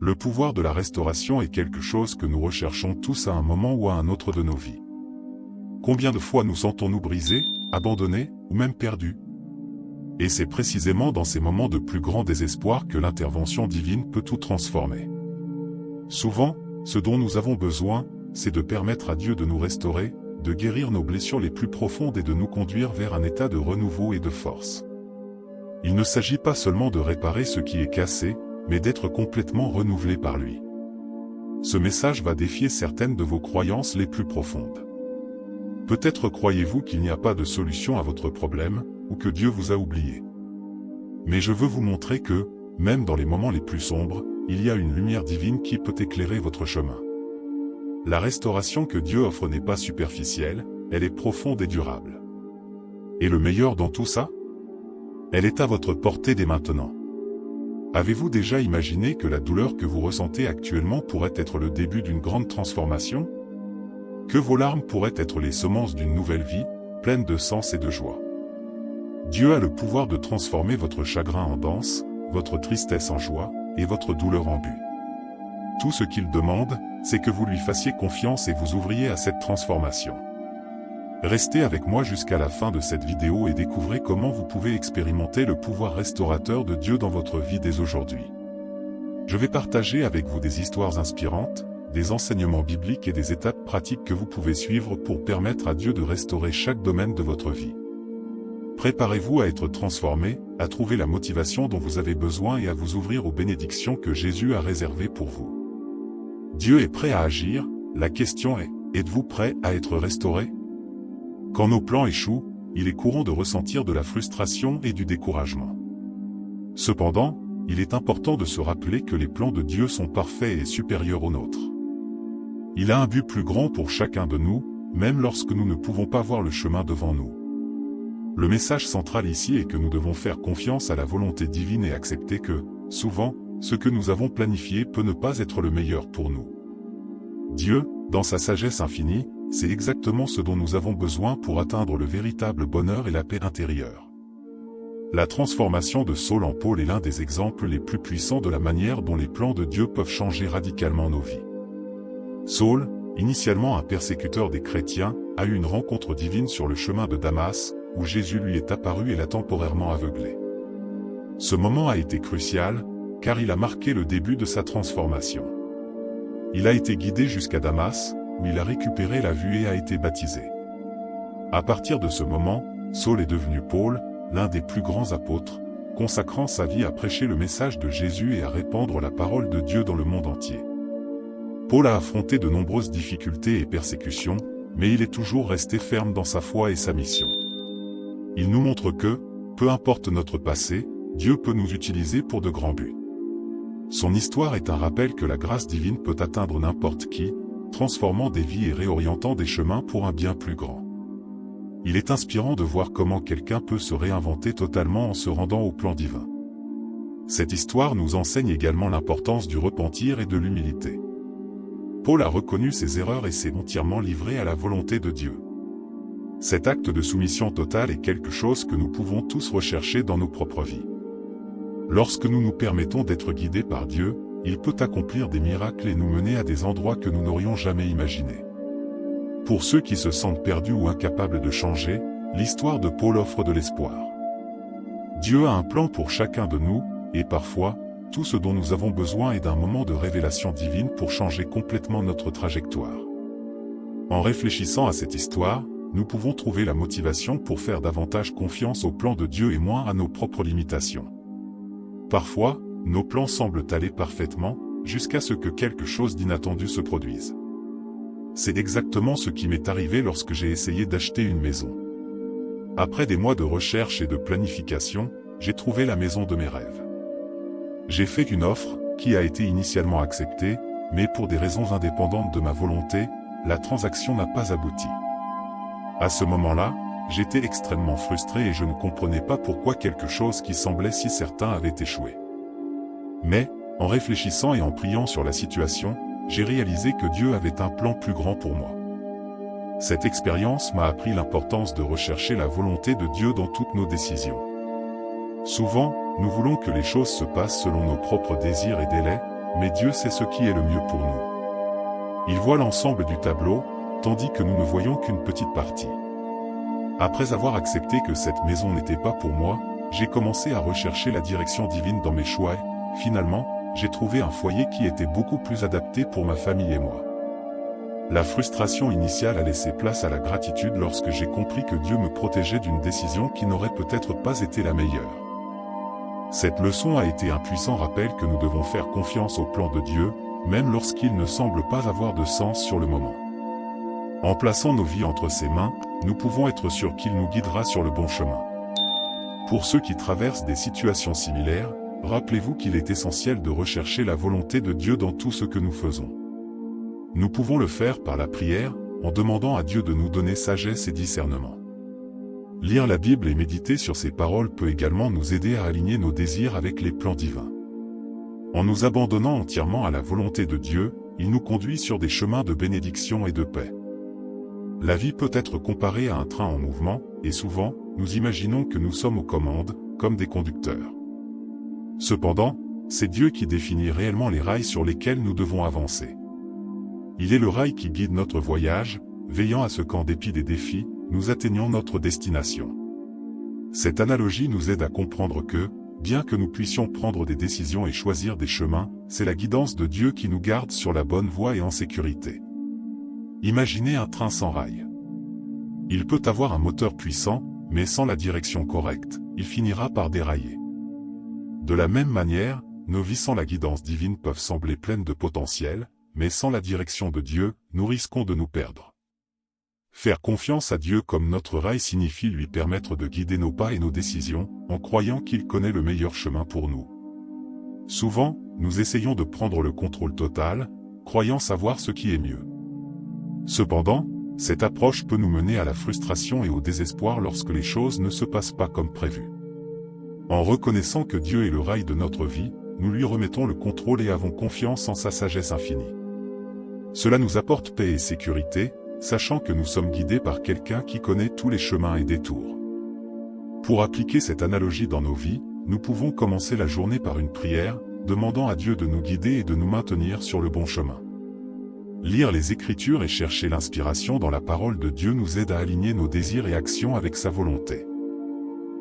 Le pouvoir de la restauration est quelque chose que nous recherchons tous à un moment ou à un autre de nos vies. Combien de fois nous sentons-nous brisés, abandonnés, ou même perdus? Et c'est précisément dans ces moments de plus grand désespoir que l'intervention divine peut tout transformer. Souvent, ce dont nous avons besoin, c'est de permettre à Dieu de nous restaurer, de guérir nos blessures les plus profondes et de nous conduire vers un état de renouveau et de force. Il ne s'agit pas seulement de réparer ce qui est cassé, mais d'être complètement renouvelé par lui. Ce message va défier certaines de vos croyances les plus profondes. Peut-être croyez-vous qu'il n'y a pas de solution à votre problème, ou que Dieu vous a oublié. Mais je veux vous montrer que, même dans les moments les plus sombres, il y a une lumière divine qui peut éclairer votre chemin. La restauration que Dieu offre n'est pas superficielle, elle est profonde et durable. Et le meilleur dans tout ça? Elle est à votre portée dès maintenant. Avez-vous déjà imaginé que la douleur que vous ressentez actuellement pourrait être le début d'une grande transformation? Que vos larmes pourraient être les semences d'une nouvelle vie, pleine de sens et de joie. Dieu a le pouvoir de transformer votre chagrin en danse, votre tristesse en joie, et votre douleur en but. Tout ce qu'il demande, c'est que vous lui fassiez confiance et vous ouvriez à cette transformation. Restez avec moi jusqu'à la fin de cette vidéo et découvrez comment vous pouvez expérimenter le pouvoir restaurateur de Dieu dans votre vie dès aujourd'hui. Je vais partager avec vous des histoires inspirantes, des enseignements bibliques et des étapes pratiques que vous pouvez suivre pour permettre à Dieu de restaurer chaque domaine de votre vie. Préparez-vous à être transformé, à trouver la motivation dont vous avez besoin et à vous ouvrir aux bénédictions que Jésus a réservées pour vous. Dieu est prêt à agir, la question est, êtes-vous prêt à être restauré? Quand nos plans échouent, il est courant de ressentir de la frustration et du découragement. Cependant, il est important de se rappeler que les plans de Dieu sont parfaits et supérieurs aux nôtres. Il a un but plus grand pour chacun de nous, même lorsque nous ne pouvons pas voir le chemin devant nous. Le message central ici est que nous devons faire confiance à la volonté divine et accepter que, souvent, ce que nous avons planifié peut ne pas être le meilleur pour nous. Dieu, dans sa sagesse infinie, c'est exactement ce dont nous avons besoin pour atteindre le véritable bonheur et la paix intérieure. La transformation de Saul en Paul est l'un des exemples les plus puissants de la manière dont les plans de Dieu peuvent changer radicalement nos vies. Saul, initialement un persécuteur des chrétiens, a eu une rencontre divine sur le chemin de Damas, où Jésus lui est apparu et l'a temporairement aveuglé. Ce moment a été crucial, car il a marqué le début de sa transformation. Il a été guidé jusqu'à Damas, où il a récupéré la vue et a été baptisé. À partir de ce moment, Saul est devenu Paul, l'un des plus grands apôtres, consacrant sa vie à prêcher le message de Jésus et à répandre la parole de Dieu dans le monde entier. Paul a affronté de nombreuses difficultés et persécutions, mais il est toujours resté ferme dans sa foi et sa mission. Il nous montre que, peu importe notre passé, Dieu peut nous utiliser pour de grands buts. Son histoire est un rappel que la grâce divine peut atteindre n'importe qui, transformant des vies et réorientant des chemins pour un bien plus grand. Il est inspirant de voir comment quelqu'un peut se réinventer totalement en se rendant au plan divin. Cette histoire nous enseigne également l'importance du repentir et de l'humilité. Paul a reconnu ses erreurs et s'est entièrement livré à la volonté de Dieu. Cet acte de soumission totale est quelque chose que nous pouvons tous rechercher dans nos propres vies. Lorsque nous nous permettons d'être guidés par Dieu, il peut accomplir des miracles et nous mener à des endroits que nous n'aurions jamais imaginés. Pour ceux qui se sentent perdus ou incapables de changer, l'histoire de Paul offre de l'espoir. Dieu a un plan pour chacun de nous, et parfois, tout ce dont nous avons besoin est d'un moment de révélation divine pour changer complètement notre trajectoire. En réfléchissant à cette histoire, nous pouvons trouver la motivation pour faire davantage confiance au plan de Dieu et moins à nos propres limitations. Parfois, nos plans semblent aller parfaitement, jusqu'à ce que quelque chose d'inattendu se produise. C'est exactement ce qui m'est arrivé lorsque j'ai essayé d'acheter une maison. Après des mois de recherche et de planification, j'ai trouvé la maison de mes rêves. J'ai fait une offre, qui a été initialement acceptée, mais pour des raisons indépendantes de ma volonté, la transaction n'a pas abouti. À ce moment-là, j'étais extrêmement frustré et je ne comprenais pas pourquoi quelque chose qui semblait si certain avait échoué. Mais, en réfléchissant et en priant sur la situation, j'ai réalisé que Dieu avait un plan plus grand pour moi. Cette expérience m'a appris l'importance de rechercher la volonté de Dieu dans toutes nos décisions. Souvent, nous voulons que les choses se passent selon nos propres désirs et délais, mais Dieu sait ce qui est le mieux pour nous. Il voit l'ensemble du tableau, tandis que nous ne voyons qu'une petite partie. Après avoir accepté que cette maison n'était pas pour moi, j'ai commencé à rechercher la direction divine dans mes choix et, finalement, j'ai trouvé un foyer qui était beaucoup plus adapté pour ma famille et moi. La frustration initiale a laissé place à la gratitude lorsque j'ai compris que Dieu me protégeait d'une décision qui n'aurait peut-être pas été la meilleure. Cette leçon a été un puissant rappel que nous devons faire confiance au plan de Dieu, même lorsqu'il ne semble pas avoir de sens sur le moment. En plaçant nos vies entre ses mains, nous pouvons être sûrs qu'il nous guidera sur le bon chemin. Pour ceux qui traversent des situations similaires, rappelez-vous qu'il est essentiel de rechercher la volonté de Dieu dans tout ce que nous faisons. Nous pouvons le faire par la prière, en demandant à Dieu de nous donner sagesse et discernement. Lire la Bible et méditer sur ses paroles peut également nous aider à aligner nos désirs avec les plans divins. En nous abandonnant entièrement à la volonté de Dieu, il nous conduit sur des chemins de bénédiction et de paix. La vie peut être comparée à un train en mouvement, et souvent, nous imaginons que nous sommes aux commandes, comme des conducteurs. Cependant, c'est Dieu qui définit réellement les rails sur lesquels nous devons avancer. Il est le rail qui guide notre voyage, veillant à ce qu'en dépit des défis, nous atteignions notre destination. Cette analogie nous aide à comprendre que, bien que nous puissions prendre des décisions et choisir des chemins, c'est la guidance de Dieu qui nous garde sur la bonne voie et en sécurité. Imaginez un train sans rails. Il peut avoir un moteur puissant, mais sans la direction correcte, il finira par dérailler. De la même manière, nos vies sans la guidance divine peuvent sembler pleines de potentiel, mais sans la direction de Dieu, nous risquons de nous perdre. Faire confiance à Dieu comme notre rail signifie lui permettre de guider nos pas et nos décisions, en croyant qu'il connaît le meilleur chemin pour nous. Souvent, nous essayons de prendre le contrôle total, croyant savoir ce qui est mieux. Cependant, cette approche peut nous mener à la frustration et au désespoir lorsque les choses ne se passent pas comme prévu. En reconnaissant que Dieu est le rail de notre vie, nous lui remettons le contrôle et avons confiance en sa sagesse infinie. Cela nous apporte paix et sécurité, sachant que nous sommes guidés par quelqu'un qui connaît tous les chemins et détours. Pour appliquer cette analogie dans nos vies, nous pouvons commencer la journée par une prière, demandant à Dieu de nous guider et de nous maintenir sur le bon chemin. Lire les Écritures et chercher l'inspiration dans la parole de Dieu nous aide à aligner nos désirs et actions avec sa volonté.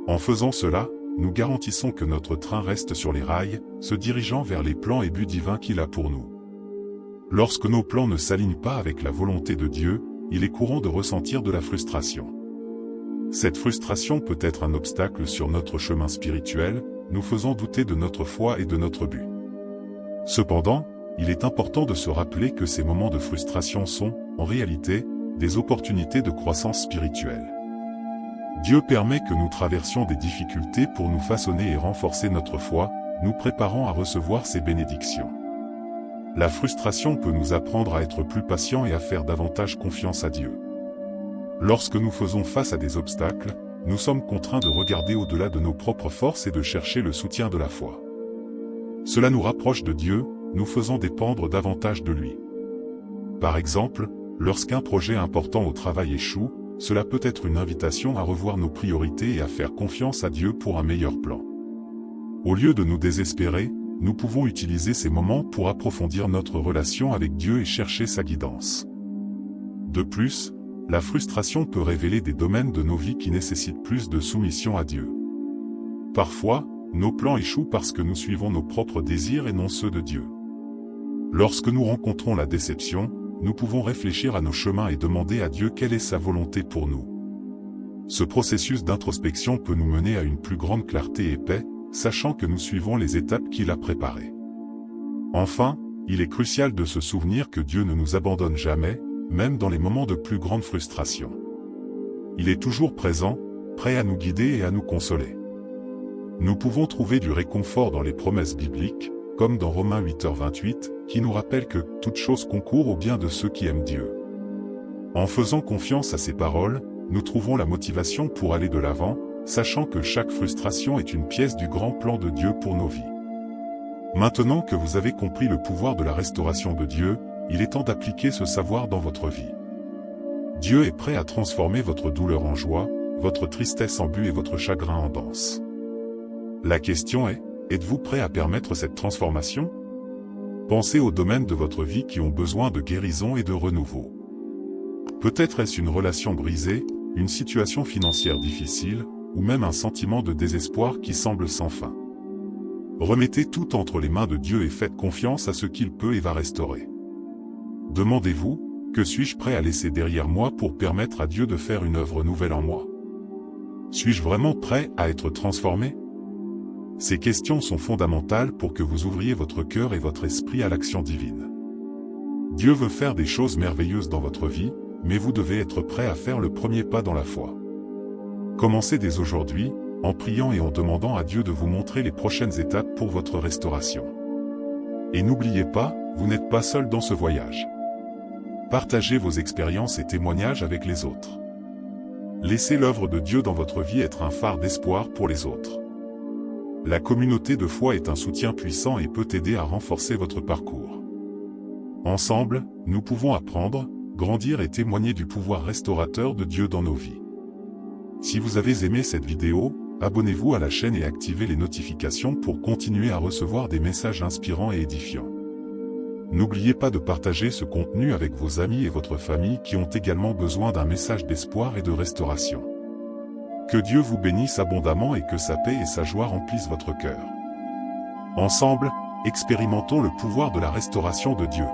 En faisant cela, nous garantissons que notre train reste sur les rails, se dirigeant vers les plans et buts divins qu'il a pour nous. Lorsque nos plans ne s'alignent pas avec la volonté de Dieu, il est courant de ressentir de la frustration. Cette frustration peut être un obstacle sur notre chemin spirituel, nous faisant douter de notre foi et de notre but. Cependant, il est important de se rappeler que ces moments de frustration sont, en réalité, des opportunités de croissance spirituelle. Dieu permet que nous traversions des difficultés pour nous façonner et renforcer notre foi, nous préparant à recevoir ses bénédictions. La frustration peut nous apprendre à être plus patients et à faire davantage confiance à Dieu. Lorsque nous faisons face à des obstacles, nous sommes contraints de regarder au-delà de nos propres forces et de chercher le soutien de la foi. Cela nous rapproche de Dieu, nous faisant dépendre davantage de lui. Par exemple, lorsqu'un projet important au travail échoue, cela peut être une invitation à revoir nos priorités et à faire confiance à Dieu pour un meilleur plan. Au lieu de nous désespérer, nous pouvons utiliser ces moments pour approfondir notre relation avec Dieu et chercher sa guidance. De plus, la frustration peut révéler des domaines de nos vies qui nécessitent plus de soumission à Dieu. Parfois, nos plans échouent parce que nous suivons nos propres désirs et non ceux de Dieu. Lorsque nous rencontrons la déception, nous pouvons réfléchir à nos chemins et demander à Dieu quelle est sa volonté pour nous. Ce processus d'introspection peut nous mener à une plus grande clarté et paix, sachant que nous suivons les étapes qu'il a préparées. Enfin, il est crucial de se souvenir que Dieu ne nous abandonne jamais, même dans les moments de plus grande frustration. Il est toujours présent, prêt à nous guider et à nous consoler. Nous pouvons trouver du réconfort dans les promesses bibliques, comme dans Romains 8h28, qui nous rappelle que « toute chose concourt au bien de ceux qui aiment Dieu ». En faisant confiance à ces paroles, nous trouvons la motivation pour aller de l'avant, sachant que chaque frustration est une pièce du grand plan de Dieu pour nos vies. Maintenant que vous avez compris le pouvoir de la restauration de Dieu, il est temps d'appliquer ce savoir dans votre vie. Dieu est prêt à transformer votre douleur en joie, votre tristesse en but et votre chagrin en danse. La question est, êtes-vous prêt à permettre cette transformation ? Pensez aux domaines de votre vie qui ont besoin de guérison et de renouveau. Peut-être est-ce une relation brisée, une situation financière difficile, ou même un sentiment de désespoir qui semble sans fin. Remettez tout entre les mains de Dieu et faites confiance à ce qu'il peut et va restaurer. Demandez-vous, que suis-je prêt à laisser derrière moi pour permettre à Dieu de faire une œuvre nouvelle en moi? Suis-je vraiment prêt à être transformé? Ces questions sont fondamentales pour que vous ouvriez votre cœur et votre esprit à l'action divine. Dieu veut faire des choses merveilleuses dans votre vie, mais vous devez être prêt à faire le premier pas dans la foi. Commencez dès aujourd'hui, en priant et en demandant à Dieu de vous montrer les prochaines étapes pour votre restauration. Et n'oubliez pas, vous n'êtes pas seul dans ce voyage. Partagez vos expériences et témoignages avec les autres. Laissez l'œuvre de Dieu dans votre vie être un phare d'espoir pour les autres. La communauté de foi est un soutien puissant et peut aider à renforcer votre parcours. Ensemble, nous pouvons apprendre, grandir et témoigner du pouvoir restaurateur de Dieu dans nos vies. Si vous avez aimé cette vidéo, abonnez-vous à la chaîne et activez les notifications pour continuer à recevoir des messages inspirants et édifiants. N'oubliez pas de partager ce contenu avec vos amis et votre famille qui ont également besoin d'un message d'espoir et de restauration. Que Dieu vous bénisse abondamment et que sa paix et sa joie remplissent votre cœur. Ensemble, expérimentons le pouvoir de la restauration de Dieu.